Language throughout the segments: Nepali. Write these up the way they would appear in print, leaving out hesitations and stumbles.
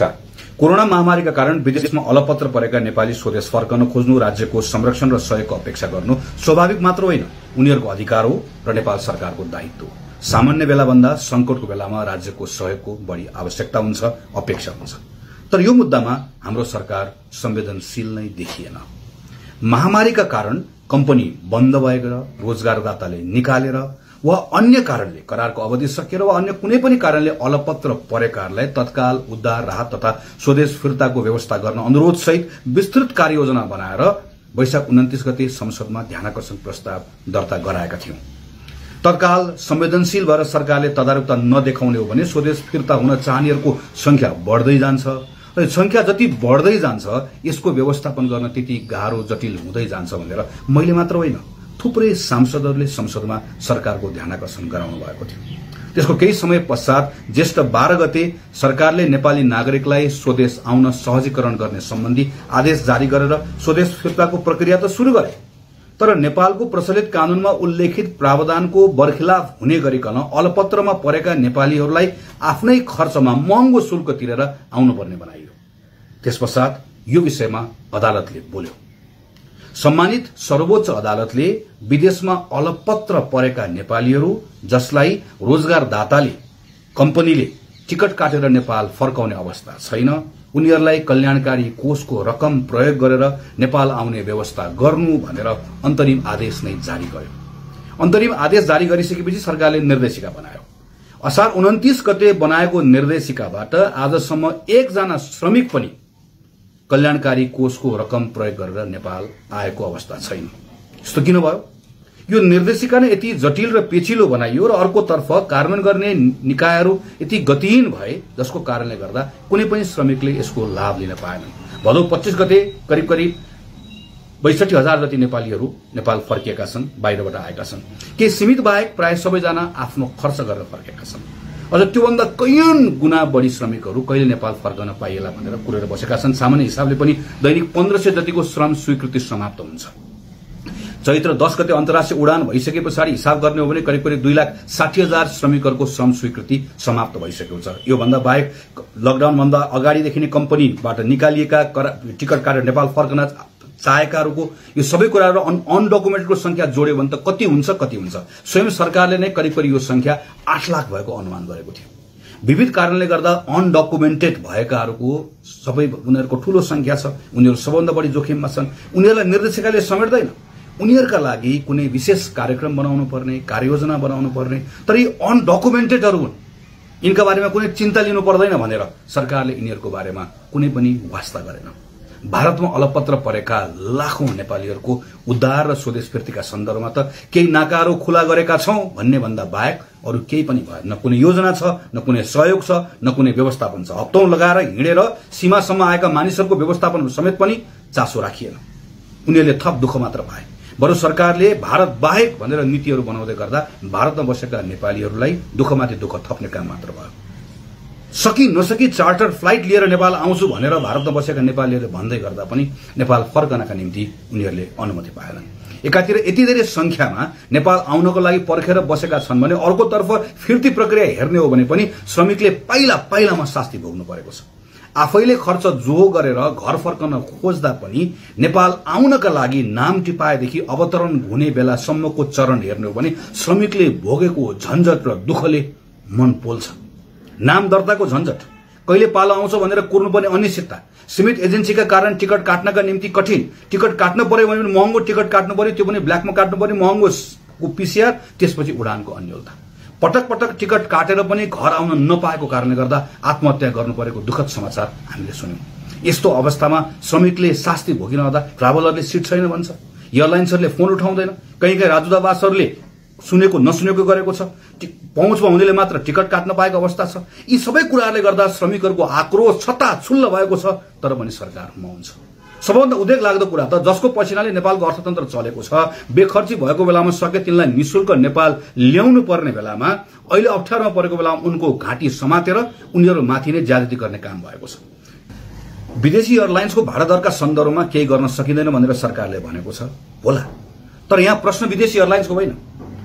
नमस्कार। कोरोना महामारीका कारण विदेशमा अलपत्र परेका नेपाली स्वदेश फर्कन खोज्नु राज्यको संरक्षण र सहयोगको अपेक्षा गर्नु स्वाभाविक मात्र होइन, उनीहरूको अधिकार हो र नेपाल सरकारको दायित्व। सामान्य बेलाभन्दा संकटको बेलामा राज्यको सहयोगको बढी आवश्यकता हुन्छ, अपेक्षा हुन्छ। तर यो मुद्दामा हाम्रो सरकार संवेदनशील नै देखिएन। महामारीका कारण कम्पनी बन्द भएर रोजगारदाताले निकालेर वा अन्य कारणले करारको अवधि सकिएर वा अन्य कुनै पनि कारणले अलपत्र परेकाहरूलाई तत्काल उद्धार, राहत तथा स्वदेश फिर्ताको व्यवस्था गर्न अनुरोध सहित विस्तृत कार्ययोजना बनाएर वैशाख 29 गते संसदमा ध्यानाकर्षण प्रस्ताव दर्ता गराएका थियौं। तत्काल संवेदनशील भएर सरकारले तदारुकता नदेखाउने हो भने स्वदेश फिर्ता हुन चाहनेहरूको संख्या बढ्दै जान्छ र संख्या जति बढ्दै जान्छ यसको व्यवस्थापन गर्न त्यति गाह्रो, जटिल हुँदै जान्छ भनेर मैले मात्र होइन, थुप्रै सांसदहरूले संसदमा सरकारको ध्यानाकर्षण गराउनु भएको थियो। त्यसको केही समय पश्चात ज्येष्ठ 12 गते सरकारले नेपाली नागरिकलाई स्वदेश आउन सहजीकरण गर्ने सम्बन्धी आदेश जारी गरेर स्वदेश फिर्ताको प्रक्रिया त शुरू गरे। तर नेपालको प्रचलित कानूनमा उल्लेखित प्रावधानको बर्खिलाफ हुने गरिकन अलपत्रमा परेका नेपालीहरूलाई आफ्नै खर्चमा महँगो शुल्क तिरेर आउनुपर्ने बनाइयो। त्यसपश्चात यो विषयमा अदालतले बोल्यो। सम्मानित सर्वोच्च अदालतले विदेशमा अलपत्र परेका नेपालीहरू जसलाई रोजगारदाताले, कम्पनीले टिकट काटेर नेपाल फर्काउने अवस्था छैन, उनीहरूलाई कल्याणकारी कोषको रकम प्रयोग गरेर नेपाल आउने व्यवस्था गर्नु भनेर अन्तरिम आदेश नै जारी गर्यो। अन्तरिम आदेश जारी गरिसकेपछि सरकारले निर्देशिका बनायो। असार 29 गते बनाएको निर्देशिकाबाट आजसम्म एकजना श्रमिक पनि कल्याणकारी कोषको रकम प्रयोग गरेर नेपाल आएको अवस्था छैन। यस्तो किन भयो? यो निर्देशिका नै यति जटिल र पेचिलो बनाइयो र अर्कोतर्फ कार्यान्वयन गर्ने निकायहरू यति गतिहीन भए जसको कारणले गर्दा कुनै पनि श्रमिकले यसको लाभ लिन पाएनन्। भदौ 25 गते करिब 62,000 जति नेपालीहरू नेपाल फर्किएका छन्, बाहिरबाट आएका छन्। केही सीमित बाहेक प्राय सबैजना आफ्नो खर्च गरेर फर्केका छन्। अझ त्योभन्दा कैयौं गुणा बढी श्रमिकहरू कहिले नेपाल फर्कन पाइएला भनेर कुरेर बसेका छन्। सामान्य हिसाबले पनि दैनिक 1500 जतिको श्रम स्वीकृति समाप्त हुन्छ। चैत्र 10 गते अन्तर्राष्ट्रिय उडान भइसके पछाडि हिसाब गर्ने हो भने करिब 2,60,000 श्रमिकहरूको श्रम स्वीकृति समाप्त भइसकेको छ। यो भन्दा बाहेक लकडाउन भन्दा अगाडिदेखि नै कम्पनीबाट निकालिएका टिकट काटेर नेपाल फर्कन चाहेकाहरूको यो सबै कुराहरू अनडकुमेन्टेडको संख्या जोड्यो भने त कति हुन्छ? स्वयं सरकारले नै करिब यो संख्या 8 लाख भएको अनुमान गरेको थियो। विविध कारणले गर्दा अनडकुमेन्टेड भएकाहरूको सबै उनीहरूको ठूलो संख्या छ। उनीहरू सबभन्दा बढी जोखिममा छन्। उनीहरूलाई निर्देशिकाले समेट्दैन। उनीहरूका लागि कुनै विशेष कार्यक्रम बनाउनु पर्ने, कार्ययोजना बनाउनु पर्ने। तर यी अनडकुमेन्टेडहरू हुन्, यिनका बारेमा कुनै चिन्ता लिनु पर्दैन भनेर सरकारले यिनीहरूको बारेमा कुनै पनि वास्ता गरेन। भारतमा अलपत्र परेका लाखौं नेपालीहरूको उद्धार र स्वदेश फिर्तीका सन्दर्भमा त केही नाकाहरू खुला गरेका छौं भन्ने भन्दा बाहेक अरू केही पनि भएन। न कुनै योजना छ, न कुनै सहयोग छ, न कुनै व्यवस्थापन छ। हप्तौं लगाएर हिँडेर सीमासम्म आएका मानिसहरूको व्यवस्थापन समेत पनि चासो राखिएन। उनीहरूले थप दुःख मात्र पाए। बरु सरकारले भारत बाहेक भनेर नीतिहरू बनाउँदै गर्दा भारतमा बसेका नेपालीहरूलाई दुःखमाथि दुःख थप्ने काम मात्र भयो। सकी नसकी चार्टर फ्लाइट लिएर नेपाल आउँछु भनेर भारतमा बसेका नेपालीहरूले भन्दै गर्दा पनि नेपाल फर्कनका निम्ति उनीहरूले अनुमति पाएनन्। एकातिर यति धेरै संख्यामा नेपाल आउनको लागि पर्खेर बसेका छन् भने अर्कोतर्फ फिर्ती प्रक्रिया हेर्ने हो भने पनि श्रमिकले पाइलामा शास्ति भोग्नु परेको छ। आफैले खर्च जोहो गरेर घर फर्कन खोज्दा पनि नेपाल आउनका लागि नाम टिपाएदेखि अवतरण हुने बेलासम्मको चरण हेर्ने हो भने श्रमिकले भोगेको झन्झट र दुःखले मन पोल्छ। नाम दर्ताको झन्झट, कहिले पालो आउँछ भनेर कुर्नुपर्ने अनिश्चितता, सीमित एजेन्सीका कारण टिकट काट्नका निम्ति कठिन, टिकट काट्न पर्यो भने महँगो टिकट काट्नु पर्यो, त्यो पनि ब्ल्याकमा काट्नु पर्यो, महँगो पीसीआर, त्यसपछि उडानको अन्योलता। पटक टिकट काटेर पनि घर आउन नपाएको कारणले गर्दा आत्महत्या गर्नु परेको दुःखद समाचार हामीले सुन्यौं। यस्तो अवस्थामा श्रमिकले शास्ति भोगिरहँदा ट्राभलरले सिट छैन भन्छ, एयरलाइन्सहरूले फोन उठाउँदैन, कहीँ राजदूतावासहरूले सुनेको नसुनेको गरेको छ, पहुँचमा हुनेले मात्र टिकट काट्न पाएको अवस्था छ। यी सबै कुराहरूले गर्दा श्रमिकहरूको आक्रोश छताछुल्ल भएको छ, तर पनि सरकार मौन छ। सबभन्दा उद्वेग लाग्दो कुरा त जसको पसिनाले नेपालको अर्थतन्त्र चलेको छ, बेखर्ची भएको बेलामा सके तिनलाई निशुल्क नेपाल ल्याउनु पर्ने बेलामा, अहिले अप्ठ्यारोमा परेको बेलामा उनको घाँटी समातेर उनीहरू माथि नै ज्यादती गर्ने काम भएको छ। विदेशी एयरलाइन्सको भाडा दरका सन्दर्भमा केही गर्न सकिँदैन भनेर सरकारले भनेको छ होला, तर यहाँ प्रश्न विदेशी एयरलाइन्सको होइन,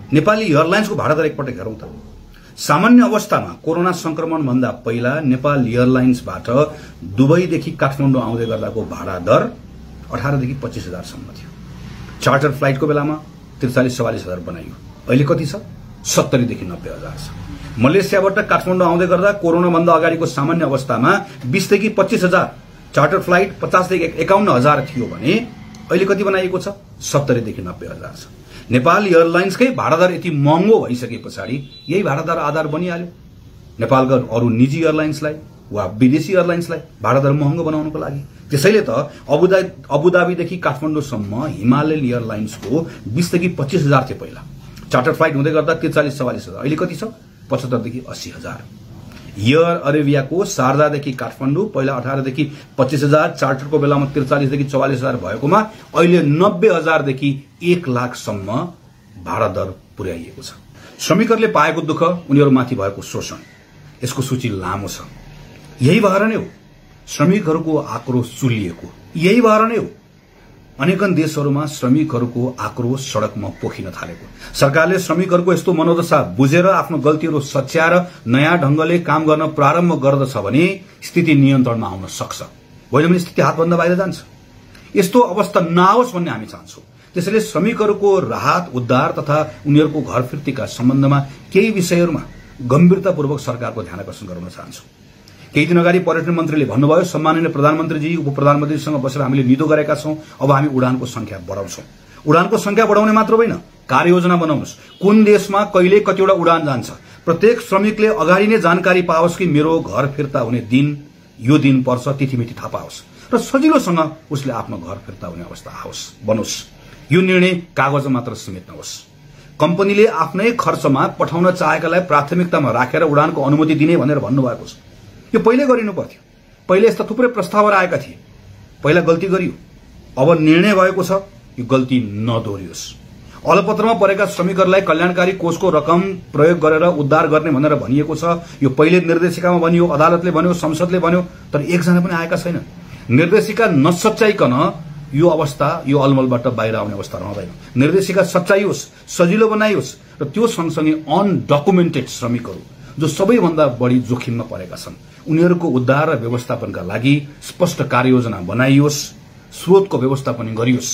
नेपाली एयरलाइन्सको भाडा दर एकपटक हेरौं त। सामान्य अवस्थामा कोरोना संक्रमण भन्दा पहिला नेपाल एयरलाइन्सबाट दुबईदेखि काठमाडौँ आउँदै गर्दाको भाडा दर 18 देखि 25 हजार सम्म थियो। चार्टर फ्लाइटको बेलामा 43-44 हजार बनाइयो। अहिले कति छ? 70 देखि 90 हजार छ। मलेसियाबाट काठमाडौँ आउँदै गर्दा कोरोना भन्दा अगाडिको सामान्य अवस्थामा 20 देखि 25 हजार, चार्टर फ्लाइट 50 देखि 51 हजार थियो भने अहिले कति बनाइएको छ? 70 देखि 90 हजार छ। नेपाल एयरलाइन्सकै भाडा दर यति महँगो भइसके पछाडि यही भाडा दर आधार बनिहाल्यो नेपालका अरू निजी एयरलाइन्सलाई वा विदेशी एयरलाइन्सलाई भाडा दर महँगो बनाउनको लागि। त्यसैले त अबुधाबीदेखि काठमाडौँसम्म हिमालयन एयरलाइन्सको 20 देखि 25 हजार थियो पहिला। चार्टर फ्लाइट हुँदै गर्दा 43-44 हजार, अहिले कति छ? 75 देखि 80 हजार। एयर अरेबियाको शारजादेखि काठमाडौँ पहिला 18 देखि 25 हजार, चार्टरको बेलामा 43 देखि 44 हजार भएकोमा अहिले 90 हजार देखि 1 लाखसम्म भाडा दर पुर्याइएको छ। श्रमिकहरूले पाएको दुःख, उनीहरूमाथि भएको शोषण, यसको सूची लामो छ। यही भएर नै हो श्रमिकहरूको आक्रोश चुलिएको। यही भएर नै हो अनेकन देशहरूमा श्रमिकहरूको आक्रोश सड़कमा पोखिन थालेको। सरकारले श्रमिकहरूको यस्तो मनोदशा बुझेर आफ्नो गल्तीहरू सच्याएर नयाँ ढंगले काम गर्न प्रारम्भ गर्दछ भने स्थिति नियन्त्रणमा आउन सक्छ। होइन भने स्थिति हातभन्दा बाहिर जान्छ। यस्तो अवस्था नआओस् भन्ने हामी चाहन्छौं। त्यसैले श्रमिकहरूको राहत, उद्धार तथा उनीहरूको घर फिर्तीका सम्बन्धमा केही विषयहरूमा गम्भीरतापूर्वक सरकारको ध्यान आकर्षण गराउन चाहन्छौं। केही दिन अगाडि पर्यटन मन्त्रीले भन्नुभयो, सम्माननीय प्रधानमन्त्रीजी, उपप्रधानमन्त्रीसँग बसेर हामीले निदो गरेका छौं, अब हामी उडानको संख्या बढाउँछौं। उडानको संख्या बढाउने मात्र होइन, कार्ययोजना बनाउनुस्। कुन देशमा कहिले कतिवटा उडान जान्छ, प्रत्येक श्रमिकले अगाडि नै जानकारी पाओस् कि मेरो घर फिर्ता हुने दिन यो दिन पर्छ, तिथिमिति थाहा पाओस् र सजिलोसँग उसले आफ्नो घर फिर्ता हुने अवस्था बनोस्। यो निर्णय कागजमा मात्र सीमित नहोस्। कम्पनीले आफ्नै खर्चमा पठाउन चाहेकालाई प्राथमिकतामा राखेर उडानको अनुमति दिने भनेर भन्नुभएको छ। यो पहिले गरिनु पर्थ्यो। पहिले यस्ता थुप्रै प्रस्तावहरू आएका थिए, पहिला गल्ती गरियो। अब निर्णय भएको छ यो गल्ती नदोहोरियोस्। अलपत्रमा परेका श्रमिकहरूलाई कल्याणकारी कोषको रकम प्रयोग गरेर उद्धार गर्ने भनेर भनिएको छ। यो पहिले निर्देशिकामा भनियो, अदालतले भन्यो, संसदले भन्यो, तर एकजना पनि आएका छैन। निर्देशिका नसच्याइकन यो अवस्था, यो अलमलबाट बाहिर आउने अवस्था रहँदैन। निर्देशिका सच्याइयोस्, सजिलो बनाइयोस् र त्यो सँगसँगै अनडकुमेन्टेड श्रमिकहरू जो सबैभन्दा बढी जोखिममा परेका छन् उनीहरूको उद्धार र व्यवस्थापनका लागि स्पष्ट कार्ययोजना बनाइयोस्, स्रोतको व्यवस्थापन गरियोस्।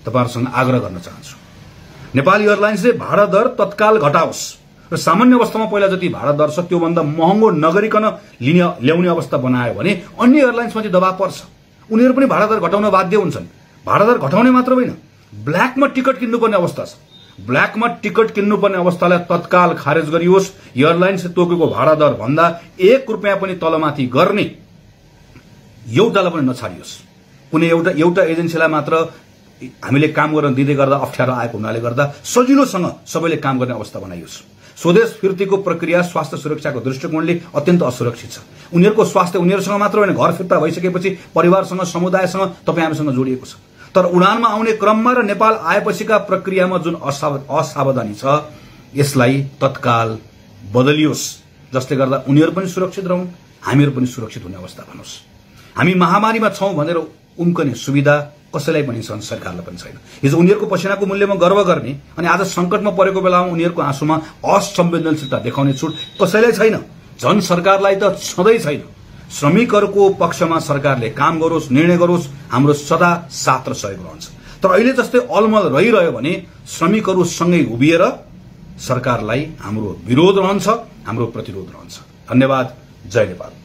तपाईहरुसँग आग्रह गर्न चाहन्छु, नेपाल एयरलाइन्सले भाडा दर तत्काल घटाओस् र सामान्य अवस्थामा पहिला जति भाडा दर छ त्यो भन्दा महँगो नगरिकन ल्याउने अवस्था बनायो भने अन्य एयरलाइन्समाथि दबाव पर्छ। उनीहरू पनि भाडा दर घटाउन बाध्य हुन्छन्। भाडा दर घटाउने मात्र होइन, ब्ल्याकमा टिकट किन्नुपर्ने अवस्था छ। ब्ल्याकमा टिकट किन्नुपर्ने अवस्थालाई तत्काल खारेज गरियोस्। एयरलाइन्सले तोकेको भाडा दर भन्दा 1 रुपैयाँ पनि तलमाथि गर्ने एउटालाई पनि नछाडियोस्। कुनै एउटा एजेन्सीलाई मात्र हामीले काम गर्न दिँदै गर्दा अप्ठ्यारो आएको हुनाले गर्दा सजिलोसँग सबैले काम गर्ने अवस्था बनाइयोस्। स्वदेश फिर्तीको प्रक्रिया स्वास्थ्य सुरक्षाको दृष्टिकोणले अत्यन्त असुरक्षित छ। उनीहरूको स्वास्थ्य उनीहरूसँग मात्र होइन, घर फिर्ता भइसकेपछि परिवारसँग, समुदायसँग, तपाईँ हामीसँग जोडिएको छ। तर उडानमा आउने क्रममा र नेपाल आएपछिका प्रक्रियामा जुन असावधानी छ यसलाई तत्काल बदलियोस्, जसले गर्दा उनीहरू पनि सुरक्षित रहन्, हामीहरू पनि सुरक्षित हुने अवस्था बनोस्। हामी महामारीमा छौं भनेर उम्कने सुविधा कसैलाई पनि छैन, सरकारलाई पनि छैन। हिजो उनीहरूको पसिनाको मूल्यमा गर्व गर्ने अनि आज संकटमा परेको बेलामा उनीहरूको आँसुमा असंवेदनशीलता देखाउने छुट कसैलाई छैन। जन सरकारलाई त छँदै छैन। श्रमिकहरूको पक्षमा सरकारले काम गरोस्, निर्णय गरोस्, हाम्रो सदा साथ र सहयोग रहन्छ। तर अहिले जस्तै अलमल रहिरह्यो भने श्रमिकहरू सँगै उभिएर सरकारलाई हाम्रो विरोध रहन्छ, हाम्रो प्रतिरोध रहन्छ। धन्यवाद। जय नेपाल।